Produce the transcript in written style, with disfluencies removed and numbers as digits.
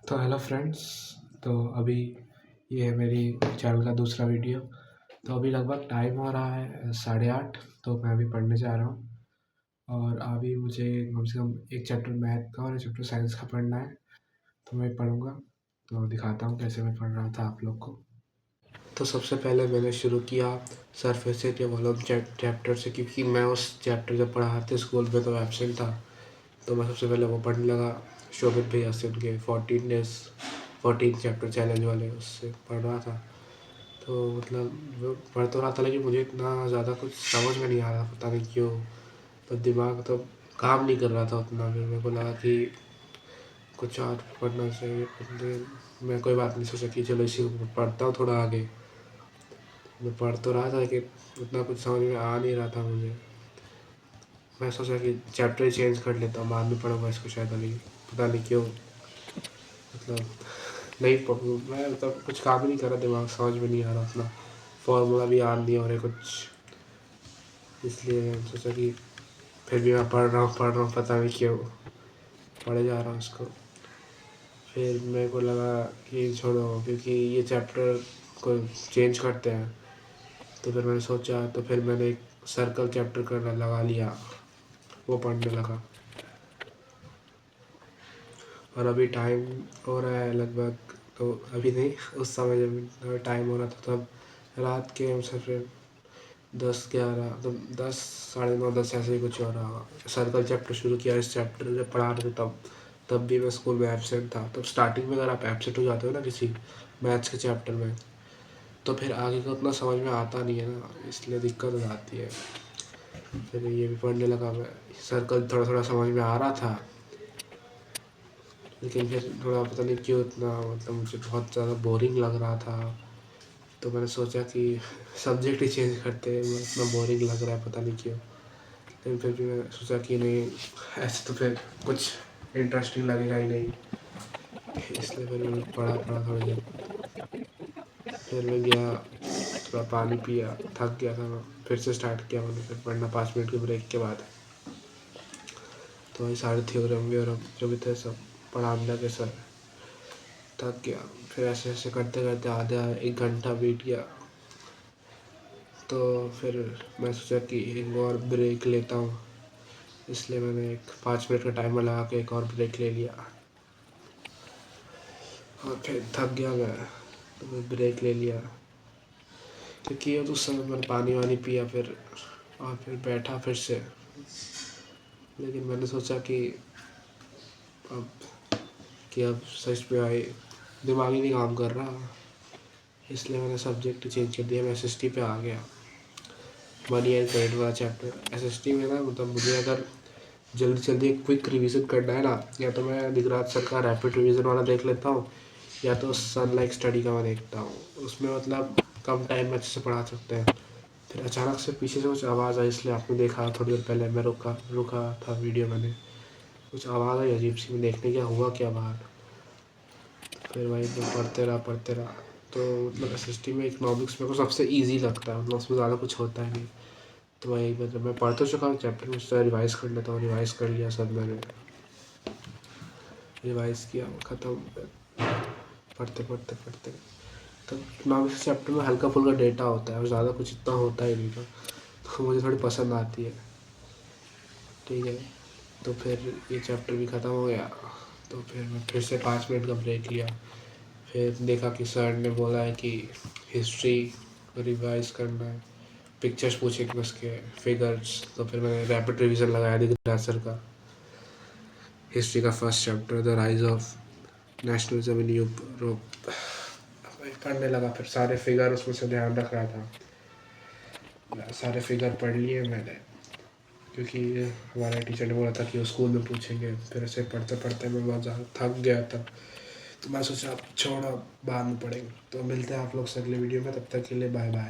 तो hello friends. तो अभी ये है मेरी चैनल का दूसरा वीडियो। तो अभी लगभग टाइम हो रहा है 8:30। तो मैं अभी पढ़ने जा रहा हूँ और अभी मुझे कम से कम एक चैप्टर मैथ का और एक चैप्टर साइंस का पढ़ना है। तो मैं पढ़ूँगा। तो दिखाता हूँ कैसे मैं पढ़ रहा था आप लोग को। तो सबसे पहले मैंने शुरू किया सरफेस एरिया वॉल्यूम चैप्टर से, क्योंकि मैं उस चैप्टर जब पढ़ा थे स्कूल में तो एब्सेंट था। तो मैं सबसे पहले वो पढ़ने लगा। शोभित भैया से उनके 14 चैप्टर चैलेंज वाले उससे पढ़ रहा था। तो मतलब वो पढ़ तो रहा था, लेकिन मुझे इतना ज़्यादा कुछ समझ में नहीं आ रहा, पता नहीं क्यों। तो दिमाग तो काम नहीं कर रहा था उतना। फिर मेरे को लगा कि कुछ और पढ़ना चाहिए। फिर मैं कोई बात नहीं, सोचा कि चलो इसी को पढ़ता हूँ थोड़ा आगे। मैं पढ़ तो रहा था, लेकिन उतना कुछ समझ में आ नहीं रहा था मुझे। मैं सोचा कि चैप्टर ही चेंज कर लेता हूँ, बाद में पढ़ूँगा इसको शायद अभी। पता नहीं क्यों, मतलब नहीं पढ़ूँ मैं, मतलब कुछ काम ही नहीं कर रहा, दिमाग समझ में नहीं आ रहा अपना। फॉर्मूला भी याद नहीं हो रहे कुछ, इसलिए मैंने सोचा कि फिर भी मैं पढ़ रहा हूँ, पता नहीं क्यों पढ़े जा रहा हूँ उसको। फिर मेरे को लगा कि छोड़ो, क्योंकि ये चैप्टर को चेंज करते हैं। तो फिर मैंने सोचा, तो फिर मैंने एक सर्कल चैप्टर करना लगा लिया, वो पढ़ने लगा। और अभी टाइम हो रहा है लगभग, तो अभी नहीं, उस समय जब टाइम हो रहा था तब रात के हमसे फिर 10-11, तो 10, 9:30, 10 ऐसे ही कुछ हो रहा होगा। सर्कल चैप्टर शुरू किया। इस चैप्टर जब पढ़ा रहे थे तब भी मैं स्कूल में एब्सेंट था। तब स्टार्टिंग में अगर आप एब्सेंट हो जाते हो ना किसी मैथ्स के चैप्टर में, तो फिर आगे का उतना समझ में आता नहीं है ना, इसलिए दिक्कत हो जाती है। फिर ये भी पढ़ने लगा मैं। सर्कल थोड़ा थोड़ा समझ में आ रहा था, लेकिन फिर थोड़ा पता नहीं क्यों इतना, मतलब मुझे बहुत ज़्यादा बोरिंग लग रहा था। तो मैंने सोचा कि सब्जेक्ट ही चेंज करते हैं, इतना बोरिंग लग रहा है पता नहीं क्यों। लेकिन फिर भी मैं सोचा कि नहीं, ऐसे तो फिर कुछ इंटरेस्टिंग लगेगा ही नहीं, इसलिए फिर मैंने पढ़ा थोड़ी देर। फिर मैं गया, थोड़ा पानी पिया, थक गया था मैं। फिर से स्टार्ट किया मैंने फिर पढ़ना 5 मिनट के ब्रेक के बाद। तो वही सारे थ्योरम व्योरम जो भी थे सब पढ़ाने लगे सर। थक गया। फिर ऐसे ऐसे करते करते आधा 1 घंटा बीत गया। तो फिर मैं सोचा कि एक और ब्रेक लेता हूँ, इसलिए मैंने एक 5 मिनट का टाइमर लगा के एक और ब्रेक ले लिया। और फिर थक गया मैं, तो मैं ब्रेक ले लिया, क्योंकि उस समय मैंने पानी वानी पिया फिर, और फिर बैठा फिर से। लेकिन मैंने सोचा अब अब सच में आए, दिमाग ही नहीं काम कर रहा, इसलिए मैंने सब्जेक्ट चेंज कर दिया। मैं SST पे आ गया। मनी एंड क्रेडिट वाला चैप्टर SST में ना, मतलब मुझे अगर जल्दी जल्दी एक क्विक रिवीजन करना है ना, या तो मैं दिगराज सर का रैपिड रिवीजन वाला देख लेता हूँ, या तो सन लाइक स्टडी का मैं देखता हूँ। उसमें मतलब कम टाइम में अच्छे से पढ़ा सकते हैं। फिर अचानक से पीछे से कुछ आवाज़ आई, इसलिए आपने देखा थोड़ी देर पहले मैं रुका था वीडियो। मैंने कुछ आवाज़ आई अजीब सी, मैं देखने क्या हुआ क्या बाहर। फिर वहीं पर पढ़ते रहा। तो मतलब SST में इकनॉमिक्स मेरे को सबसे ईजी लगता है, मतलब उसमें ज़्यादा कुछ होता है नहीं। तो वही मतलब मैं पढ़ तो चुका हूँ चैप्टर, मुझसे रिवाइज़ कर लेता हूँ। रिवाइज़ कर लिया सब मैंने, रिवाइज़ किया, ख़त्म। पढ़ते तो इकनॉमिक्स चैप्टर में हल्का फुल्का डेटा होता है और ज़्यादा कुछ इतना होता ही नहीं था, तो मुझे थोड़ी पसंद आती है। ठीक है, तो फिर ये चैप्टर भी ख़त्म हो गया। तो फिर मैं फिर से 5 मिनट का ब्रेक लिया। फिर देखा कि सर ने बोला है कि हिस्ट्री रिवाइज करना है, पिक्चर्स पूछेंगे उसके फिगर्स। तो फिर मैंने रैपिड रिवीजन लगाया दिग्राज सर का, हिस्ट्री का first chapter the rise of nationalism in Europe पढ़ने लगा। फिर सारे फिगर उसमें से ध्यान रख रहा था, सारे फिगर पढ़ लिए मैंने, क्योंकि हमारे टीचर ने बोला था कि वो स्कूल में पूछेंगे। फिर ऐसे पढ़ते पढ़ते मैं बहुत ज़्यादा थक गया था। तो मैं सोचा अब छोड़ो, बाद में पढ़ेंगे। तो मिलते हैं आप लोग से अगले वीडियो में, तब तक के लिए बाय बाय।